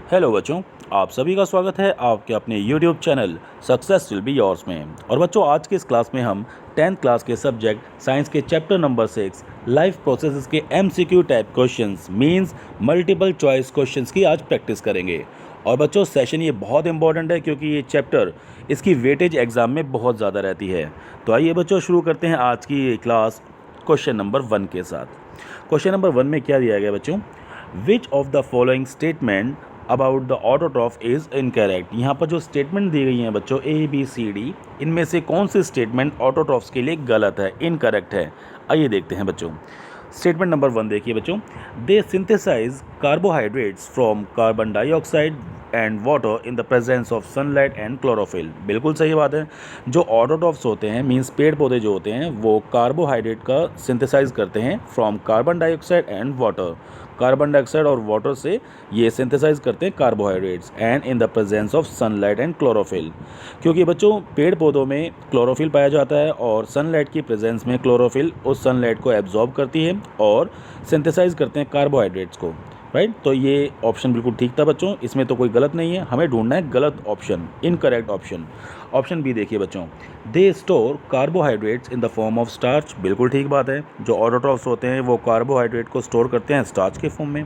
Hello बच्चों, आप सभी का स्वागत है आपके अपने YouTube channel success will be yours में। और बच्चों, आज के इस क्लास में हम 10th क्लास के सब्जेक्ट साइंस के चैप्टर नंबर 6 लाइफ प्रोसेसेस के MCQ type questions means multiple choice questions की आज प्रैक्टिस करेंगे। और बच्चों, सेशन ये बहुत इंपॉर्टेंट है क्योंकि ये चैप्टर इसकी वेटेज एग्ज़ाम में बहुत ज़्यादा रहती है। तो आइए बच्चों, शुरू करते हैं आज की ये क्लास क्वेश्चन नंबर 1 के साथ। क्वेश्चन नंबर 1 में क्या दिया गया बच्चों? विच of the following statement about the autotroph is incorrect. यहाँ पर जो स्टेटमेंट दी गई हैं बच्चों ABCD, इनमें से कौन सी स्टेटमेंट ऑटोट्रॉफ्स के लिए गलत है, इनकरेक्ट है? आइए देखते हैं बच्चों। स्टेटमेंट नंबर 1 देखिए बच्चों, they synthesize carbohydrates from carbon dioxide and water in the presence of sunlight and chlorophyll. बिल्कुल सही बात है। जो ऑटोट्रॉफ्स होते हैं मीन्स पेड़ पौधे जो होते हैं वो कार्बोहाइड्रेट का सिंथेसाइज करते हैं from carbon dioxide and water. Carbon dioxide और वाटर से ये सिंथेसाइज करते हैं carbohydrates and in the presence of sunlight and chlorophyll. क्योंकि बच्चों पेड़ पौधों में क्लोरोफिल पाया जाता है और सनलाइट की प्रेजेंस में क्लोरोफिल उस सनलाइट को एब्जॉर्ब करती है और सिंथेसाइज करते हैं कार्बोहाइड्रेट्स को, राइट। तो ये ऑप्शन बिल्कुल ठीक था बच्चों, इसमें तो कोई गलत नहीं है। हमें ढूंढना है गलत option, incorrect option. Option B देखिए बच्चों, they store carbohydrates in the form of starch. बिल्कुल ठीक बात है। जो ऑटोट्रॉफ्स होते हैं वो कार्बोहाइड्रेट को स्टोर करते हैं स्टार्च के फॉर्म में।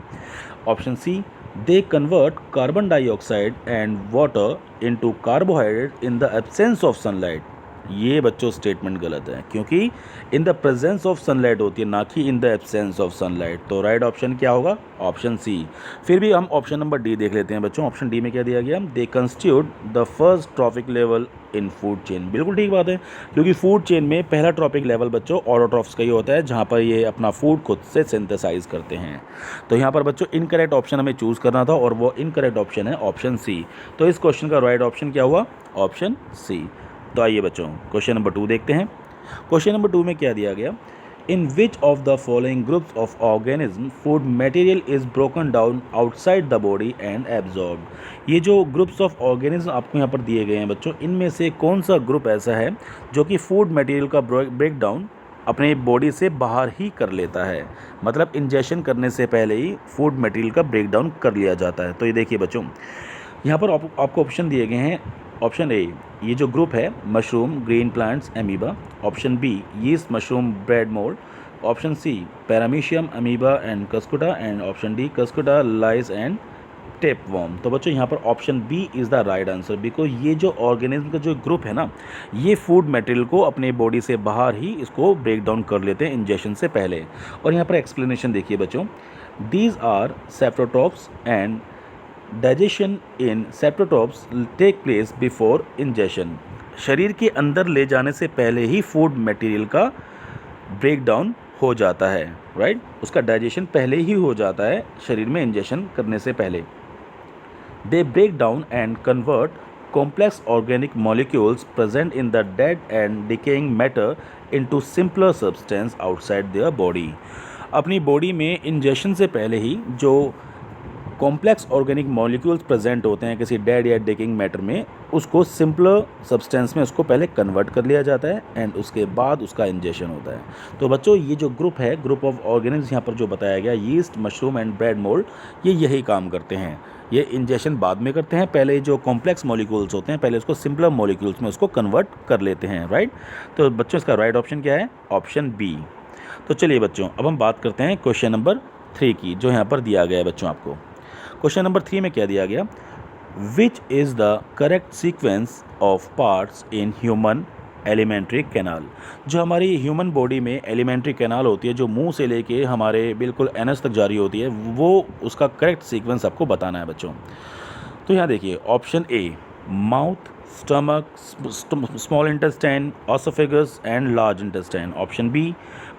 Option C, they convert carbon dioxide and water into carbohydrate in the absence of sunlight. ये बच्चों स्टेटमेंट गलत है क्योंकि in the presence of sunlight होती है, ना कि in the absence of sunlight. तो राइट ऑप्शन क्या होगा? Option C. फिर भी हम ऑप्शन नंबर डी देख लेते हैं बच्चों। ऑप्शन डी में क्या दिया गया? दे constitute the first trophic level in food chain. बिल्कुल ठीक बात है, क्योंकि फूड चेन में पहला ट्रॉपिक लेवल बच्चों ऑटोट्रॉफ्स का ही होता है, जहाँ पर ये अपना फूड खुद से सिंथेसाइज करते हैं। तो यहाँ पर बच्चों इनकरेक्ट ऑप्शन हमें चूज़ करना था और वो इनकरेक्ट ऑप्शन है ऑप्शन सी। तो इस क्वेश्चन का राइट ऑप्शन क्या हुआ? Option C. तो आइए बच्चों क्वेश्चन नंबर 2 देखते हैं। क्वेश्चन नंबर 2 में क्या दिया गया? In which of the following groups of organism food material is broken down outside the body and absorb. ये जो ग्रुप्स ऑफ ऑर्गेनिज्म आपको यहाँ पर दिए गए हैं बच्चों, इनमें से कौन सा ग्रुप ऐसा है जो कि फूड मटेरियल का ब्रेक डाउन अपने बॉडी से बाहर ही कर लेता है, मतलब इंजेक्शन करने से पहले ही फूड मटेरियल का ब्रेक डाउन कर लिया जाता है? तो ये देखिए बच्चों, यहाँ पर आपको ऑप्शन दिए गए हैं। ऑप्शन ए, ये जो ग्रुप है mushroom, green plants, amoeba. Option B, yeast, mushroom, bread mould. Option C, paramecium, amoeba and cuscuta. And option D, cuscuta, lice and tapeworm. तो बच्चों यहाँ पर option B is the right answer, because ये जो organism का जो group है ना, ये फूड मटेरियल को अपने बॉडी से बाहर ही इसको ब्रेक डाउन कर लेते हैं इंजेक्शन से पहले। और यहाँ पर एक्सप्लेनेशन देखिए बच्चों, these are saprotrophs and digestion in saprotrophs take place before injection. शरीर के अंदर ले जाने से पहले ही फूड मटेरियल का ब्रेक डाउन हो जाता है, राइट। उसका डाइजेशन पहले ही हो जाता है शरीर में इंजेक्शन करने से पहले। They break down and convert complex organic molecules present in the dead and decaying matter into simpler substance outside their body। अपनी बॉडी में इंजेक्शन से पहले ही जो कॉम्प्लेक्स ऑर्गेनिक मॉलिक्यूल्स प्रेजेंट होते हैं किसी डेड या डिकेइंग मैटर में, उसको सिंपलर सब्सटेंस में उसको पहले कन्वर्ट कर लिया जाता है एंड उसके बाद उसका इंजेक्शन होता है। तो बच्चों ये जो ग्रुप है, ग्रुप ऑफ ऑर्गेनिज्म यहाँ पर जो बताया गया, yeast, mushroom and bread mould, ये यही काम करते हैं। ये इंजेक्शन बाद में करते हैं, पहले जो कॉम्प्लेक्स मॉलिक्यूल्स होते हैं पहले उसको सिंपलर मॉलिक्यूल्स में उसको कन्वर्ट कर लेते हैं, राइट। तो बच्चों इसका राइट ऑप्शन क्या है? Option B. तो चलिए बच्चों अब हम बात करते हैं क्वेश्चन नंबर 3 की, जो यहाँ पर दिया गया है बच्चों आपको। क्वेश्चन नंबर 3 में क्या दिया गया? Which is the correct sequence of parts in human alimentary canal. जो हमारी ह्यूमन बॉडी में एलिमेंट्री कैनाल होती है, जो मुंह से लेके हमारे बिल्कुल एनस तक जारी होती है, वो उसका करेक्ट सीक्वेंस आपको बताना है बच्चों। तो यहाँ देखिए, option A, mouth, stomach, small intestine, oesophagus and large intestine. Option B,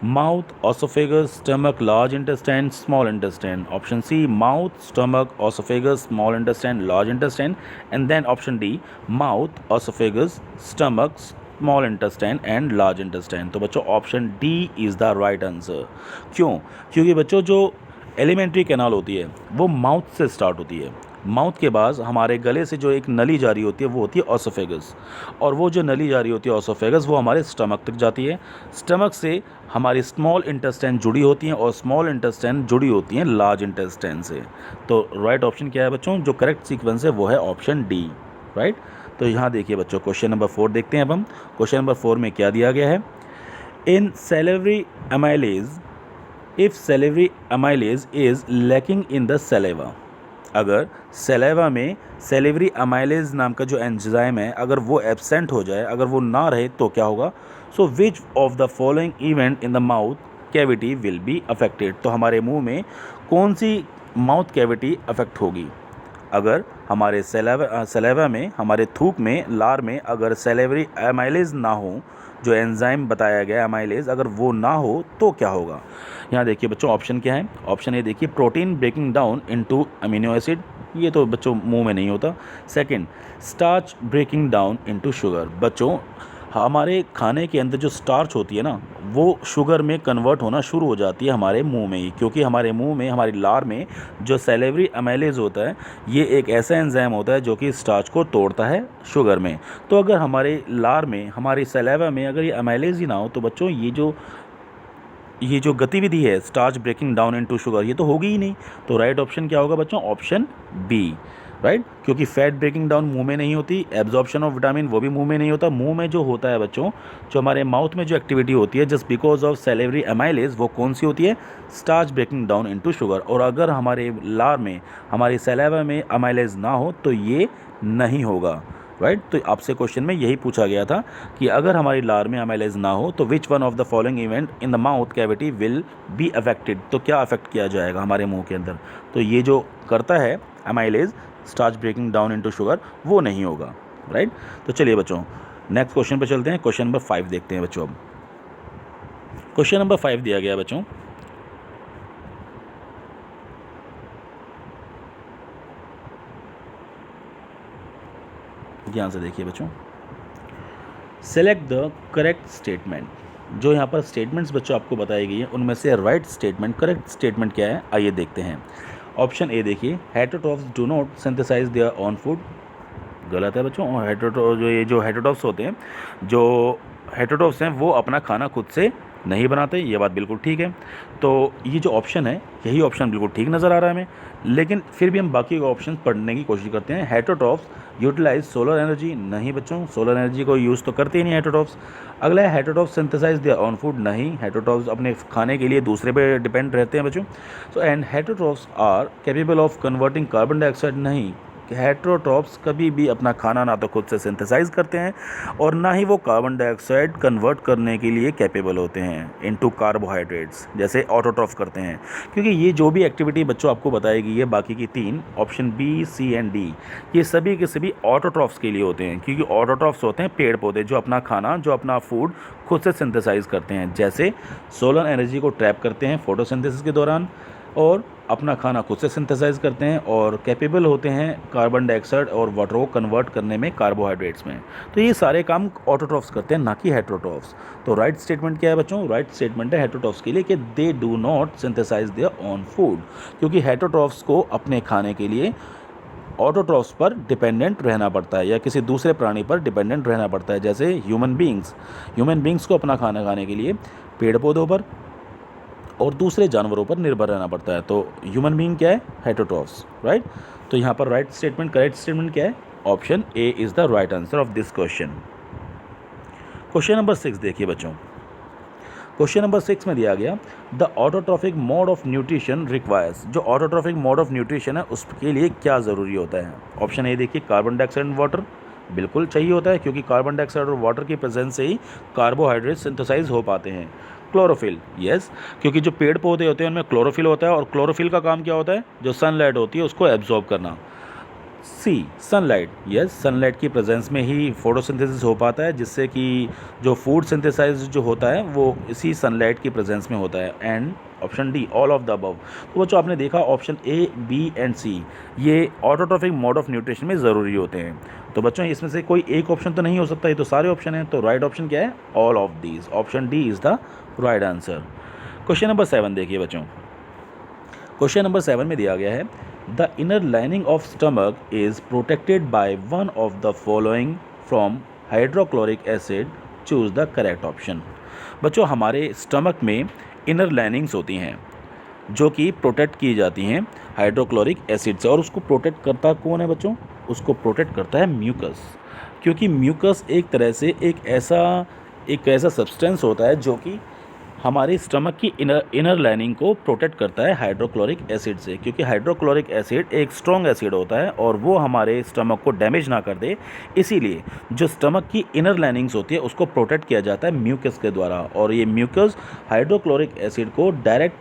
mouth, oesophagus, stomach, large intestine, small intestine. Option C, mouth, stomach, oesophagus, small intestine, large intestine. And then option D, mouth, oesophagus, stomach, small intestine and large intestine. तो बच्चों option D is the right answer. क्यों? क्योंकि बच्चों जो alimentary canal होती है वो mouth से स्टार्ट होती है। माउथ के बाद हमारे गले से जो एक नली जारी होती है वो होती है ऑसोफेगस, और वो जो नली जारी होती है ऑसोफेगस वो हमारे स्टमक तक जाती है। स्टमक से हमारी स्मॉल इंटेस्टाइन जुड़ी होती हैं और स्मॉल इंटेस्टाइन जुड़ी होती हैं लार्ज इंटेस्टाइन से। तो राइट ऑप्शन क्या है बच्चों, जो करेक्ट सीक्वेंस है वो है ऑप्शन डी, राइट। तो यहाँ देखिए बच्चों क्वेश्चन नंबर 4 देखते हैं अब हम। क्वेश्चन नंबर 4 में क्या दिया गया है, in salivary amylase, if salivary amylase is lacking in the saliva, अगर सेलेवा में सेलेवरी अमाइलेज नाम का जो एंजाइम है अगर वो एब्सेंट हो जाए, अगर वो ना रहे तो क्या होगा। So which of the following event in the mouth cavity will be affected, तो हमारे मुंह में कौन सी माउथ कैविटी अफेक्ट होगी। अगर हमारे सेलेवा में, हमारे थूक में, लार में अगर सेलेवरी अमाइलेज ना हो, जो एंजाइम बताया गया अमाइलेज अगर वो ना हो तो क्या होगा। यहाँ देखिए बच्चों ऑप्शन क्या है, ऑप्शन ए देखिए protein breaking down into amino acid, ये तो बच्चों मुंह में नहीं होता। Second, starch breaking down into sugar, बच्चों हमारे खाने के अंदर जो स्टार्च होती है ना वो शुगर में कन्वर्ट होना शुरू हो जाती है हमारे मुंह में ही, क्योंकि हमारे मुंह में, हमारी लार में जो सेलेवरी अमाइलेज होता है ये एक ऐसा एंजाइम होता है जो कि स्टार्च को तोड़ता है शुगर में। तो अगर हमारे लार में, हमारी सलेवा में अगर ये अमाइलेज ही ना हो तो बच्चों ये जो गतिविधि है starch breaking down into sugar ये तो होगी ही नहीं। तो राइट ऑप्शन क्या होगा बच्चों, ऑप्शन बी, राइट। क्योंकि फैट ब्रेकिंग डाउन मुंह में नहीं होती, एब्जॉर्प्शन ऑफ विटामिन वो भी मुंह में नहीं होता। मुंह में जो होता है बच्चों, जो हमारे माउथ में जो एक्टिविटी होती है just because of salivary amylase, वो कौन सी होती है, starch breaking down into sugar. और अगर हमारे लार में, हमारी सलाइवा में अमाइलेज ना हो तो ये नहीं होगा, राइट। तो आपसे क्वेश्चन में यही पूछा गया था कि अगर हमारी लार में अमाइलेज ना हो तो which one of the following event in the mouth cavity will be affected, तो क्या अफेक्ट किया जाएगा हमारे मुंह के अंदर। तो ये जो करता है amylase starch breaking down into sugar वो नहीं होगा, राइट। तो चलिए बच्चों नेक्स्ट क्वेश्चन पे चलते हैं। क्वेश्चन नंबर 5 देखते हैं बच्चों। अब क्वेश्चन नंबर 5 दिया गया बच्चों, ध्यान से देखिए बच्चों। सेलेक्ट द करेक्ट स्टेटमेंट, जो यहाँ पर स्टेटमेंट्स बच्चों आपको बताई गई है उनमें से राइट स्टेटमेंट, करेक्ट स्टेटमेंट क्या है आइए देखते हैं। ऑप्शन ए देखिए, heterotrophs do not synthesise their own food, गलत है बच्चों। जो हेटेरोट्रॉफ्स होते हैं, जो हेटेरोट्रॉफ्स हैं वो अपना खाना खुद से नहीं बनाते, ये बात बिल्कुल ठीक है। तो ये जो ऑप्शन है यही ऑप्शन बिल्कुल ठीक नज़र आ रहा है हमें, लेकिन फिर भी हम बाकी ऑप्शन पढ़ने की कोशिश करते हैं। हेटेरोट्रॉफ्स यूटिलाइज सोलर एनर्जी, नहीं बच्चों, सोलर एनर्जी को यूज़ तो करते ही नहीं हेटेरोट्रॉफ्स। अगला है heterotrophs synthesise their own food, नहीं, हेटेरोट्रॉफ्स अपने खाने के लिए दूसरे पे डिपेंड रहते हैं बच्चों। So and heterotrophs are capable of converting carbon dioxide, नहीं, हेटेरोट्रॉफ्स कभी भी अपना खाना ना तो खुद से सिंथेसाइज करते हैं और ना ही वो कार्बन डाइऑक्साइड कन्वर्ट करने के लिए कैपेबल होते हैं इनटू कार्बोहाइड्रेट्स जैसे ऑटोट्रॉफ्स करते हैं। क्योंकि ये जो भी एक्टिविटी बच्चों आपको बताई गई है बाकी की 3 option B, C and D, ये सभी के सभी ऑटोट्रॉफ्स के लिए होते हैं। क्योंकि ऑटोट्रॉफ्स होते हैं पेड़ पौधे जो अपना खाना, जो अपना फूड खुद से सिंथेसाइज करते हैं, जैसे सोलर एनर्जी को ट्रैप करते हैं फोटोसिंथेसिस के दौरान और अपना खाना खुद से सिंथेसाइज करते हैं और कैपेबल होते हैं कार्बन डाइऑक्साइड और वाटर को कन्वर्ट करने में कार्बोहाइड्रेट्स में। तो ये सारे काम ऑटोट्रॉफ्स करते हैं, ना कि हेटेरोट्रॉफ्स। तो राइट स्टेटमेंट क्या है बच्चों, राइट स्टेटमेंट है हेटेरोट्रॉफ्स के लिए कि they do not synthesise their own food, क्योंकि हेटेरोट्रॉफ्स को अपने खाने के लिए ऑटोट्रॉफ्स पर डिपेंडेंट रहना पड़ता है या किसी दूसरे प्राणी पर डिपेंडेंट रहना पड़ता है। जैसे ह्यूमन बींग्स को अपना खाना खाने के लिए पेड़ पौधों पर और दूसरे जानवरों पर निर्भर रहना पड़ता है। तो ह्यूमन बीइंग क्या है, हेटेरोट्रॉफ्स, राइट। तो यहाँ पर राइट स्टेटमेंट, करेक्ट स्टेटमेंट क्या है, option A is the right answer of this question. Question number 6 देखिए बच्चों। क्वेश्चन नंबर 6 में दिया गया the autotrophic mode of nutrition requires, जो ऑटोट्रॉफिक मोड ऑफ न्यूट्रिशन है उसके लिए क्या ज़रूरी होता है। ऑप्शन ए देखिए, कार्बन डाइऑक्साइड एंड वाटर, बिल्कुल चाहिए होता है क्योंकि कार्बन डाइऑक्साइड और वाटर की प्रेजेंस से ही कार्बोहाइड्रेट सिंथेसाइज हो पाते हैं। क्लोरोफिल, यस, क्योंकि जो पेड़ पौधे होते हैं उनमें क्लोरोफिल होता है और क्लोरोफिल का काम क्या होता है, जो सनलाइट होती है उसको एब्जॉर्ब करना। सी, सनलाइट, यस, सनलाइट की प्रेजेंस में ही फोटोसिंथेसिस हो पाता है, जिससे कि जो फूड सिंथेसाइज जो होता है वो इसी सनलाइट की प्रेजेंस में होता है। And option D, all of the above. तो बच्चों आपने देखा ऑप्शन ए, बी एंड सी ये ऑटोट्रॉफिक मोड ऑफ न्यूट्रिशन में ज़रूरी होते हैं। तो बच्चों इसमें से कोई एक ऑप्शन तो नहीं हो सकता, ये तो सारे ऑप्शन हैं। तो राइट ऑप्शन क्या है, all of these, option D is the right answer. Question number 7 देखिए बच्चों। क्वेश्चन नंबर 7 में दिया गया है the inner lining of stomach is protected by one of the following from hydrochloric acid, choose the correct option. बच्चों हमारे stomach में inner linings होती हैं जो कि प्रोटेक्ट की जाती हैं हाइड्रोक्लोरिक एसिड से, और उसको प्रोटेक्ट करता कौन है बच्चों? उसको प्रोटेक्ट करता है म्यूकस, क्योंकि म्यूकस एक तरह से एक ऐसा सब्सटेंस होता है जो कि हमारे स्टमक की इनर लाइनिंग को प्रोटेक्ट करता है हाइड्रोक्लोरिक एसिड से, क्योंकि हाइड्रोक्लोरिक एसिड एक स्ट्रॉन्ग एसिड होता है और वो हमारे स्टमक को डैमेज ना कर दे, इसीलिए जो स्टमक की इनर लाइनिंग्स होती है उसको प्रोटेक्ट किया जाता है म्यूकस के द्वारा, और ये म्यूकस हाइड्रोक्लोरिक एसिड को डायरेक्ट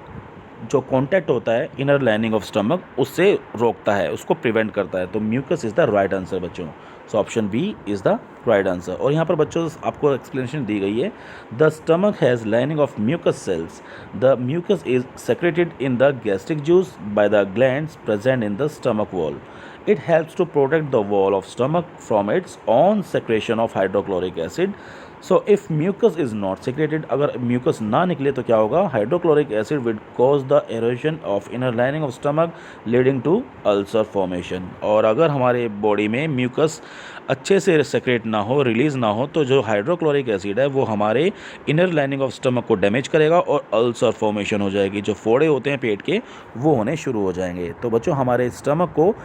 जो कांटेक्ट होता है इनर लाइनिंग ऑफ स्टमक उससे रोकता है, उसको प्रिवेंट करता है। तो mucus is the right answer बच्चों। So option B is the right answer. और यहाँ पर बच्चों आपको एक्सप्लेनेशन दी गई है, the stomach has lining of mucus cells, the mucus is secreted in the gastric juice by the glands present in the stomach wall, it helps to protect the wall of stomach from its own secretion of hydrochloric acid. So if mucus is not secreted, अगर mucus ना निकले तो क्या होगा? Hydrochloric acid will cause the erosion of inner lining of stomach leading to ulcer formation. और अगर हमारे body में mucus अच्छे से सेक्रेट ना हो, रिलीज़ ना हो, तो जो हाइड्रोक्लोरिक एसिड है वो हमारे इनर लाइनिंग ऑफ स्टमक को डैमेज करेगा और अल्सर फॉर्मेशन हो जाएगी, जो फोड़े होते हैं पेट के वो होने शुरू हो जाएंगे। तो बच्चों हमारे स्टमक को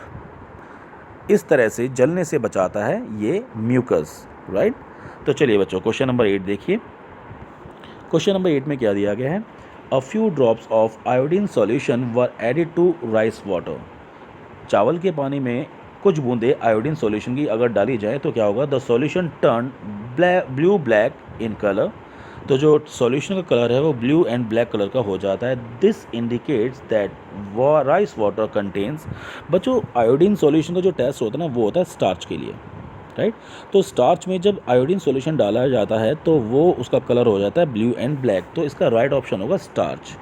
इस तरह से जलने से बचाता है ये म्यूकस, राइट। तो चलिए बच्चों क्वेश्चन नंबर 8 देखिए। क्वेश्चन नंबर 8 में क्या दिया गया है? A few drops of iodine solution were added to rice water. चावल के पानी में कुछ बूंदे आयोडीन सॉल्यूशन की अगर डाली जाए तो क्या होगा? The solution turn blue black in colour. तो जो सॉल्यूशन का कलर है वो ब्लू एंड ब्लैक कलर का हो जाता है। This indicates that rice water contains. बच्चों आयोडीन सॉल्यूशन का जो टेस्ट होता है ना वो होता है स्टार्च के लिए, राइट। तो स्टार्च में जब आयोडीन सॉल्यूशन डाला जाता है तो वो उसका कलर हो जाता है ब्लू एंड ब्लैक, तो इसका राइट ऑप्शन होगा स्टार्च।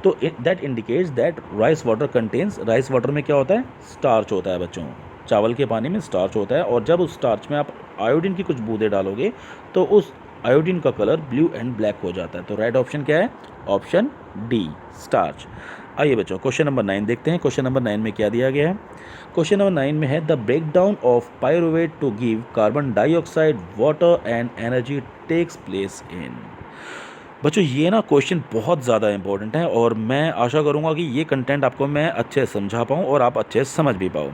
तो that indicates that rice water contains. Rice water में क्या होता है? स्टार्च होता है बच्चों। चावल के पानी में स्टार्च होता है, और जब उस स्टार्च में आप आयोडीन की कुछ बूंदे डालोगे तो उस आयोडीन का कलर ब्लू एंड ब्लैक हो जाता है। तो राइट ऑप्शन क्या है? Option D, starch. आइए बच्चों क्वेश्चन नंबर 9 देखते हैं। क्वेश्चन नंबर 9 में क्या दिया गया है? क्वेश्चन नंबर 9 में है the break down of pyruvate to give carbon dioxide water and energy takes place in. बच्चों ये ना क्वेश्चन बहुत ज़्यादा इंपॉर्टेंट है, और मैं आशा करूँगा कि ये कंटेंट आपको मैं अच्छे से समझा पाऊँ और आप अच्छे से समझ भी पाओ।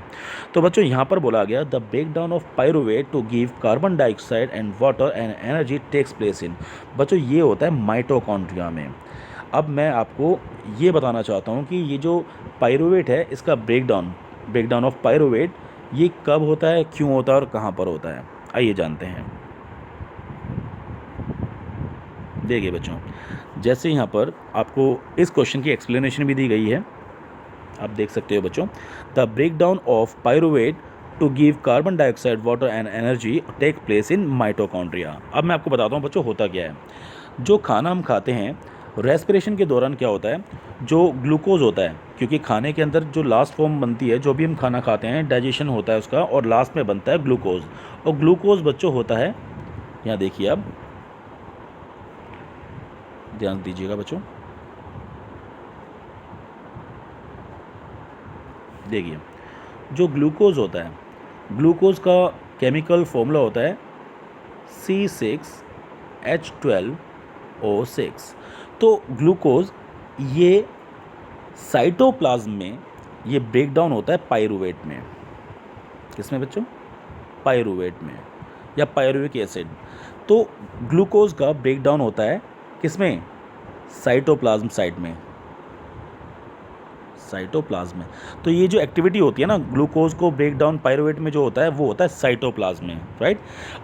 तो बच्चों यहाँ पर बोला गया the break down of pyruvate to give carbon dioxide and water and energy takes place in. बच्चों ये होता है माइटोकॉन्ड्रिया में। अब मैं आपको ये बताना चाहता हूँ कि ये जो पायरुवेट है इसका ब्रेकडाउन ऑफ पायरुवेट ये कब होता है, क्यों होता है और कहाँ पर होता है। आइए जानते हैं। देखिए बच्चों, जैसे यहाँ पर आपको इस क्वेश्चन की एक्सप्लेनेशन भी दी गई है, आप देख सकते हो बच्चों। The breakdown of pyruvate to give carbon dioxide water and energy take place in mitochondria. अब मैं आपको बताता हूँ बच्चों होता क्या है। जो खाना हम खाते हैं रेस्पिरेशन के दौरान क्या होता है, जो ग्लूकोज होता है, क्योंकि खाने के अंदर जो लास्ट फॉर्म बनती है, जो भी हम खाना खाते हैं डाइजेशन होता है उसका, और लास्ट में बनता है ग्लूकोज। और ग्लूकोज बच्चों होता है, यहाँ देखिए आप ध्यान दीजिएगा बच्चों, देखिए जो ग्लूकोज होता है, ग्लूकोज का केमिकल फॉर्मूला होता है C6H12O6। तो ग्लूकोज ये साइटोप्लाज्म में ये ब्रेक डाउन होता है पायरुवेट में। किसमें बच्चों? पायरुवेट में, या पायरुविक एसिड। तो ग्लूकोज का ब्रेक डाउन होता है किसमें? साइटोप्लाज्म साइट में, साइटोप्लाज्म में। तो ये जो एक्टिविटी होती है ना ग्लूकोज को ब्रेक डाउन पायरुवेट में जो होता है वो होता है साइटोप्लाज्म में, राइट।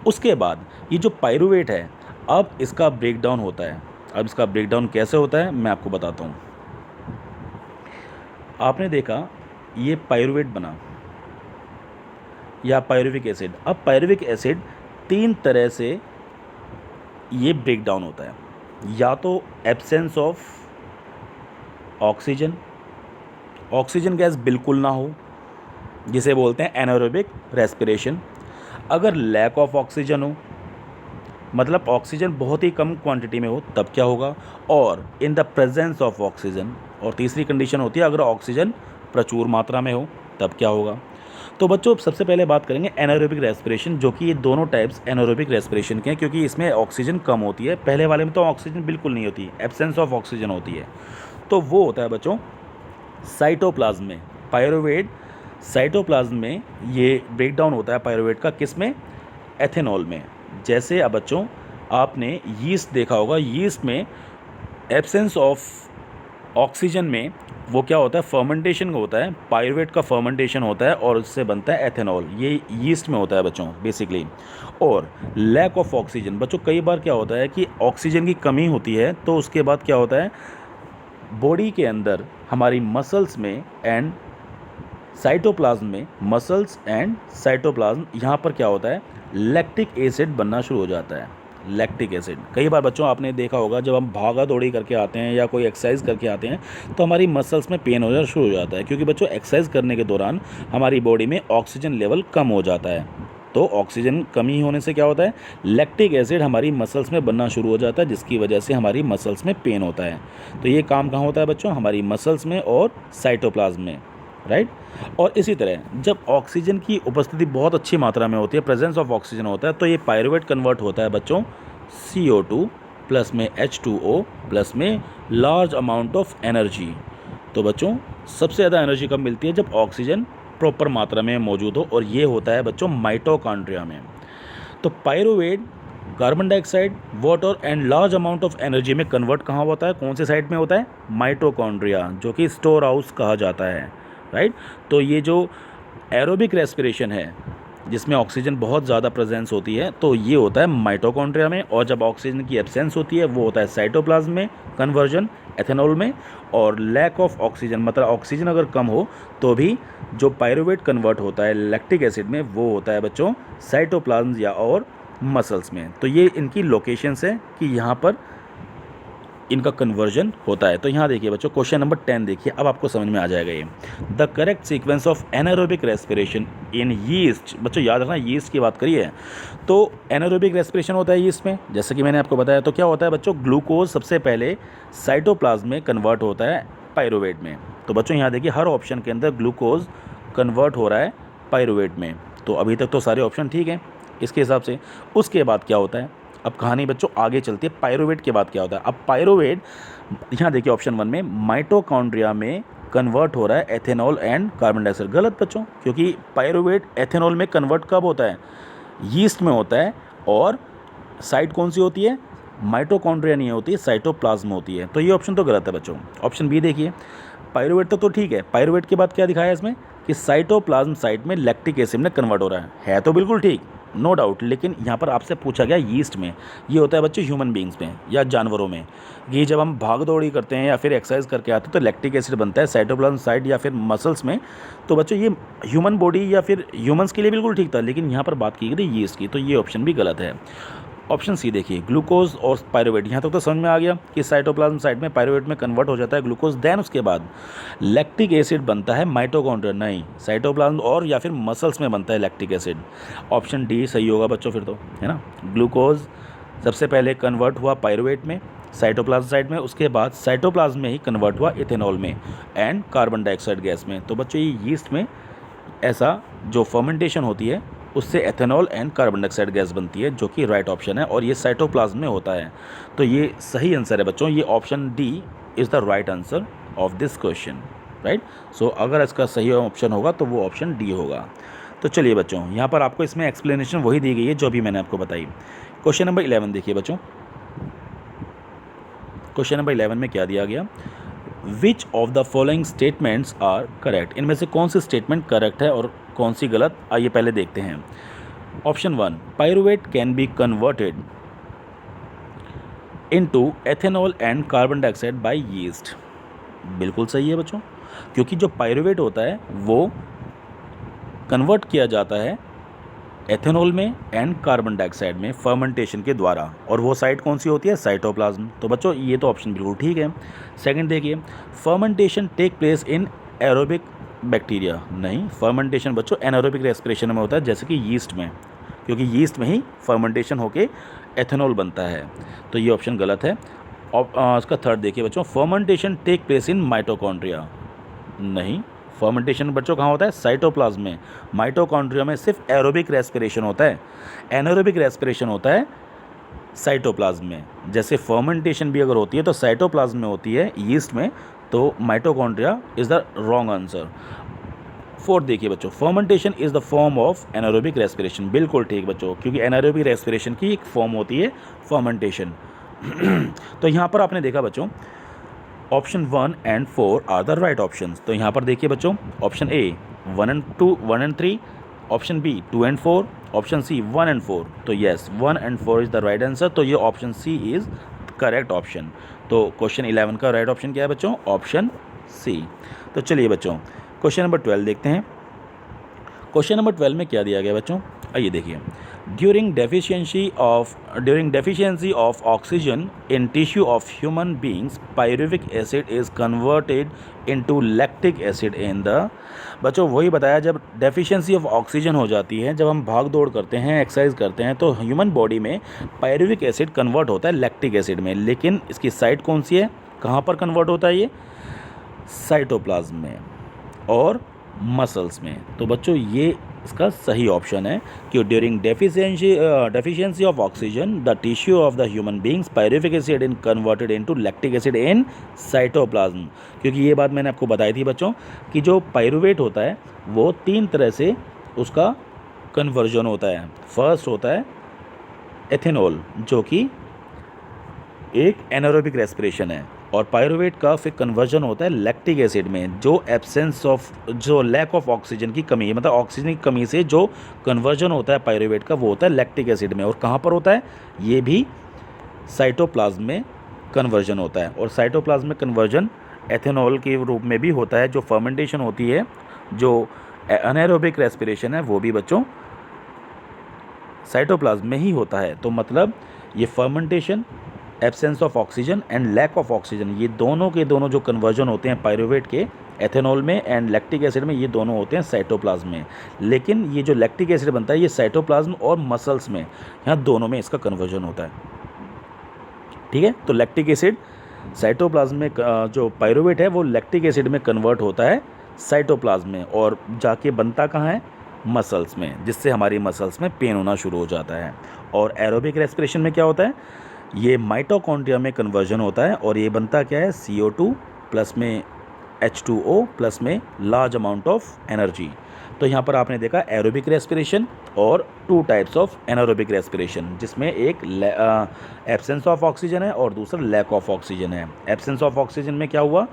उसके बाद ये जो पायरुवेट है अब इसका ब्रेक डाउन होता है। अब इसका ब्रेक डाउन कैसे होता है मैं आपको बताता हूँ। आपने देखा ये पायरुवेट बना या पायरुविक एसिड। अब पायरुविक एसिड 3 तरह से ये ब्रेक डाउन होता है, या तो absence of oxygen, oxygen gas बिल्कुल ना हो जिसे बोलते हैं एनारोबिक रेस्पिरेशन। अगर लैक ऑफ ऑक्सीजन हो, मतलब ऑक्सीजन बहुत ही कम क्वांटिटी में हो, तब क्या होगा? और इन द प्रेजेंस ऑफ ऑक्सीजन, और तीसरी कंडीशन होती है अगर ऑक्सीजन प्रचुर मात्रा में हो तब क्या होगा। तो बच्चों सबसे पहले बात करेंगे एनारोबिक रेस्पिरेशन, जो कि ये दोनों टाइप्स एनारोबिक रेस्पिरेशन के हैं, क्योंकि इसमें ऑक्सीजन कम होती है। पहले वाले में तो ऑक्सीजन बिल्कुल नहीं होती, एब्सेंस ऑफ ऑक्सीजन होती है। तो वो होता है बच्चों साइटोप्लाज्म में। पायरुवेट साइटोप्लाज्म में ये ब्रेक डाउन होता है पायरुवेट का, किस में? एथेनॉल में। जैसे अब बच्चों आपने यीस्ट देखा होगा, यीस्ट में एब्सेंस ऑफ ऑक्सीजन में वो क्या होता है, फर्मेंटेशन होता है, पायरुवेट का फर्मेंटेशन होता है और उससे बनता है एथेनॉल। ये यीस्ट में होता है बच्चों बेसिकली। और लैक ऑफ ऑक्सीजन बच्चों, कई बार क्या होता है कि ऑक्सीजन की कमी होती है, तो उसके बाद क्या होता है बॉडी के अंदर हमारी मसल्स में एंड साइटोप्लाज्म में, मसल्स एंड साइटोप्लाज्म, यहाँ पर क्या होता है लैक्टिक एसिड बनना शुरू हो जाता है। लैक्टिक एसिड कई बार बच्चों आपने देखा होगा जब हम भागा दौड़ी करके आते हैं या कोई एक्सरसाइज करके आते हैं तो हमारी मसल्स में पेन हो जाना शुरू हो जाता है, क्योंकि बच्चों एक्सरसाइज करने के दौरान हमारी बॉडी में ऑक्सीजन लेवल कम हो जाता है। तो ऑक्सीजन कमी होने से क्या होता है लैक्टिक एसिड हमारी मसल्स में बनना शुरू हो जाता है, जिसकी वजह से हमारी मसल्स में पेन होता है। तो ये काम कहाँ होता है बच्चों, हमारी मसल्स में और साइटोप्लाज्म में, राइट। और इसी तरह जब ऑक्सीजन की उपस्थिति बहुत अच्छी मात्रा में होती है, प्रेजेंस ऑफ ऑक्सीजन होता है, तो ये पायरुवेट कन्वर्ट होता है बच्चों CO2 प्लस में H2O प्लस में लार्ज अमाउंट ऑफ एनर्जी। तो बच्चों सबसे ज़्यादा एनर्जी कब मिलती है, जब ऑक्सीजन प्रॉपर मात्रा में मौजूद हो, और ये होता है बच्चों माइटोकॉन्ड्रिया में। तो pyruvate carbon dioxide, water and large amount of energy में कन्वर्ट कहाँ होता है, कौन से साइड में होता है, माइटोकॉन्ड्रिया, जो कि स्टोर हाउस कहा जाता है, राइट। तो ये जो एरोबिक रेस्पिरेशन है जिसमें ऑक्सीजन बहुत ज़्यादा प्रेजेंस होती है, तो ये होता है माइटोकॉन्ड्रिया में। और जब ऑक्सीजन की एब्सेंस होती है वो होता है साइटोप्लाज्म में, कन्वर्जन एथेनॉल में। और लैक ऑफ ऑक्सीजन मतलब ऑक्सीजन अगर कम हो तो भी जो पायरुवेट कन्वर्ट होता है लैक्टिक एसिड में, वो होता है बच्चों साइटोप्लाज्म या और मसल्स में। तो ये इनकी लोकेशंस है कि यहाँ पर इनका कन्वर्जन होता है। तो यहाँ देखिए बच्चों क्वेश्चन नंबर 10 देखिए, अब आपको समझ में आ जाएगा ये। The correct sequence of anaerobic respiration in yeast. बच्चों याद रखना यीस्ट की बात करिए तो एनारोबिक रेस्पिरेशन होता है यीस्ट में, जैसे कि मैंने आपको बताया। तो क्या होता है बच्चों, ग्लूकोज सबसे पहले साइटोप्लाज्म में कन्वर्ट होता है पायरुवेट में। तो बच्चों यहाँ देखिए हर ऑप्शन के अंदर ग्लूकोज कन्वर्ट हो रहा है पायरुवेट में। तो अभी तक तो सारे ऑप्शन ठीक हैं इसके हिसाब से। उसके बाद क्या होता है, अब कहानी बच्चों आगे चलती है, पायरुवेट के बाद क्या होता है। अब पायरुवेट यहाँ देखिए ऑप्शन 1 में माइटोकॉन्ड्रिया में कन्वर्ट हो रहा है एथेनॉल एंड कार्बन डाइऑक्साइड। गलत बच्चों, क्योंकि पायरुवेट एथेनॉल में कन्वर्ट कब होता है, यीस्ट में होता है। और साइट कौन सी होती है, माइटोकॉन्ड्रिया नहीं होती, साइटोप्लाज्म होती है। तो ये ऑप्शन तो गलत है बच्चों। ऑप्शन बी देखिए, पायरुवेट तो ठीक है, पायरुवेट के बाद क्या दिखाया है इसमें कि साइटोप्लाज्म साइट में लैक्टिक एसिड में कन्वर्ट हो रहा है तो बिल्कुल ठीक, नो डाउट। लेकिन यहाँ पर आपसे पूछा गया यीस्ट में, ये होता है बच्चे ह्यूमन बींग्स में या जानवरों में। ये जब हम भाग दौड़ी करते हैं या फिर एक्सरसाइज करके आते हैं तो लैक्टिक एसिड बनता है साइटोप्लाज्म साइट या फिर मसल्स में। तो बच्चों ये ह्यूमन बॉडी या फिर ह्यूमंस के लिए बिल्कुल ठीक था, लेकिन यहाँ पर बात की गई यीस्ट की, तो ये ऑप्शन भी गलत है। ऑप्शन सी देखिए, ग्लूकोज और पायरुवेट। यहाँ तक तो समझ में आ गया कि साइटोप्लाज्म साइट में पायरुवेट में कन्वर्ट हो जाता है ग्लूकोज, देन उसके बाद लैक्टिक एसिड बनता है माइटोकॉन्ड्रिया, नहीं साइटोप्लाज्म और या फिर मसल्स में बनता है लैक्टिक एसिड। ऑप्शन डी सही होगा बच्चों फिर तो, है ना। ग्लूकोज सबसे पहले कन्वर्ट हुआ पायरुवेट में साइटोप्लाज्म साइट में, उसके बाद साइटोप्लाज्म में ही कन्वर्ट हुआ इथेनॉल में एंड कार्बन डाइऑक्साइड गैस में। तो बच्चों ये यीस्ट में ऐसा जो फर्मेंटेशन होती है उससे ethanol and carbon dioxide gas बनती है, जो कि राइट ऑप्शन है, और ये साइटोप्लाज्म में होता है। तो ये सही आंसर है बच्चों, ये option D is the right answer of this question, right. So अगर इसका सही ऑप्शन होगा तो वो ऑप्शन डी होगा। तो चलिए बच्चों यहाँ पर आपको इसमें एक्सप्लेनेशन वही दी गई है जो भी मैंने आपको बताई। क्वेश्चन नंबर 11 देखिए बच्चों, क्वेश्चन नंबर 11 में क्या दिया गया, which of the following statements are correct. इनमें से कौन सी स्टेटमेंट करेक्ट है और कौन सी गलत, आइए पहले देखते हैं। Option 1, pyruvate can be converted into ethanol and carbon dioxide by yeast. बिल्कुल सही है बच्चों, क्योंकि जो पायरुवेट होता है वो कन्वर्ट किया जाता है एथेनॉल में एंड कार्बन डाइऑक्साइड में फर्मेंटेशन के द्वारा, और वो साइट कौन सी होती है, साइटोप्लाज्म। तो बच्चों ये तो ऑप्शन बिल्कुल ठीक है। सेकंड देखिए, fermentation take place in aerobic bacteria. नहीं, फर्मेंटेशन बच्चों एनारोबिक रेस्पिरेशन में होता है, जैसे कि यीस्ट में, क्योंकि यीस्ट में ही फर्मेंटेशन होके एथेनॉल बनता है। तो ये ऑप्शन गलत है। इसका थर्ड देखिए बच्चों, fermentation take place in mitochondria. नहीं, फर्मेंटेशन बच्चों कहाँ होता है? साइटोप्लाज्म में। माइटोकॉन्ड्रिया में सिर्फ एरोबिक रेस्पिरेशन होता है, एनारोबिक रेस्पिरेशन होता है साइटोप्लाज्म में। जैसे फर्मेंटेशन भी अगर होती है तो साइटोप्लाज्म में होती है, यीस्ट में, तो mitochondria is the wrong answer. Fourth देखिए बच्चों, fermentation is the form of anaerobic respiration. बिल्कुल ठीक बच्चों, क्योंकि एनारोबिक रेस्पिरेशन की एक फॉर्म होती है फर्मेंटेशन। तो यहाँ पर आपने देखा बच्चों, option 1 and 4 are the right options. तो यहाँ पर देखिए बच्चों, option A 1 and 3, option B 2 and 4, option C 1 and 4। तो yes, 1 and 4 is the right answer. तो ये option C is correct option. तो क्वेश्चन 11 का राइट ऑप्शन क्या है बच्चों? Option C. तो चलिए बच्चों, क्वेश्चन नंबर 12 देखते हैं। क्वेश्चन नंबर 12 में क्या दिया गया बच्चों? आइए देखिए, during deficiency of oxygen in tissue of human beings pyruvic acid is converted into lactic acid in the. बच्चों वही बताया, जब डेफिशिएंसी ऑफ ऑक्सीजन हो जाती है, जब हम भाग दौड़ करते हैं, एक्सरसाइज करते हैं, तो ह्यूमन बॉडी में पायरुविक एसिड कन्वर्ट होता है लैक्टिक एसिड में। लेकिन इसकी साइट कौन सी है, कहाँ पर कन्वर्ट होता है ये? साइटोप्लाज्म में और मसल्स में। तो बच्चों ये इसका सही ऑप्शन है कि during deficiency of oxygen the tissue of the human beings pyruvic acid in converted into lactic acid in cytoplasm. क्योंकि ये बात मैंने आपको बताई थी बच्चों कि जो पायरुवेट होता है वो 3 तरह से उसका कन्वर्जन होता है। फर्स्ट होता है एथेनॉल, जो कि एक एनारोबिक रेस्पिरेशन है, और पायरुवेट का फिर कन्वर्जन होता है लैक्टिक एसिड में, जो लैक ऑफ ऑक्सीजन की कमी है, मतलब ऑक्सीजन की कमी से जो कन्वर्जन होता है पायरुवेट का, वो होता है लैक्टिक एसिड में। और कहाँ पर होता है? ये भी साइटोप्लाज्म में कन्वर्जन होता है। और साइटोप्लाज्म में कन्वर्जन एथेनॉल के रूप में भी होता है। जो फर्मेंटेशन होती है, जो एनारोबिक रेस्पिरेशन है, वो भी बच्चों साइटोप्लाज्म में ही होता है। तो मतलब ये fermentation, absence of oxygen and lack of oxygen, ये दोनों के दोनों जो कन्वर्जन होते हैं पायरुवेट के एथेनॉल में एंड लैक्टिक एसिड में, ये दोनों होते हैं साइटोप्लाज्म में। लेकिन ये जो लैक्टिक एसिड बनता है ये साइटोप्लाज्म और मसल्स में, यहाँ दोनों में इसका कन्वर्जन होता है। ठीक है, तो लैक्टिक एसिड साइटोप्लाज्म में, जो पायरुवेट है वो लैक्टिक एसिड में कन्वर्ट होता है साइटोप्लाज्म में, और जाके बनता कहाँ है? मसल्स में, जिससे हमारी मसल्स में पेन होना शुरू हो जाता है। और एरोबिक रेस्पिरेशन में क्या होता है? ये माइटोकॉन्ड्रिया में कन्वर्जन होता है, और ये बनता क्या है? CO2 प्लस में H2O प्लस में लार्ज अमाउंट ऑफ एनर्जी। तो यहाँ पर आपने देखा एरोबिक रेस्पिरेशन और 2 टाइप्स ऑफ एनारोबिक रेस्पिरेशन, जिसमें एक एब्सेंस ऑफ ऑक्सीजन है और दूसरा लैक ऑफ ऑक्सीजन है। एब्सेंस ऑफ ऑक्सीजन में क्या हुआ?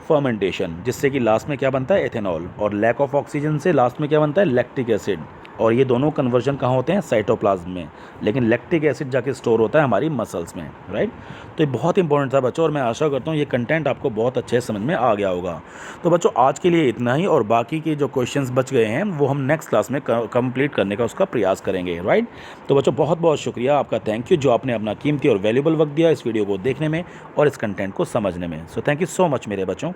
फर्मेंटेशन, जिससे कि लास्ट में क्या बनता है? एथेनॉल। और लैक ऑफ ऑक्सीजन से लास्ट में क्या बनता है? Lactic acid. और ये दोनों कन्वर्जन कहाँ होते हैं? साइटोप्लाज्म में। लेकिन लैक्टिक एसिड जाके स्टोर होता है हमारी मसल्स में, राइट। तो ये बहुत इंपॉर्टेंट था बच्चों, और मैं आशा करता हूँ ये कंटेंट आपको बहुत अच्छे समझ में आ गया होगा। तो बच्चों आज के लिए इतना ही, और बाकी के जो क्वेश्चंस बच गए हैं वो हम नेक्स्ट क्लास में कंप्लीट करने का उसका प्रयास करेंगे, राइट। तो बच्चों बहुत बहुत शुक्रिया आपका, थैंक यू, जो आपने अपना कीमती और वैल्यूबल वक्त दिया इस वीडियो को देखने में और इस कंटेंट को समझने में। So thank you so much मेरे बच्चों।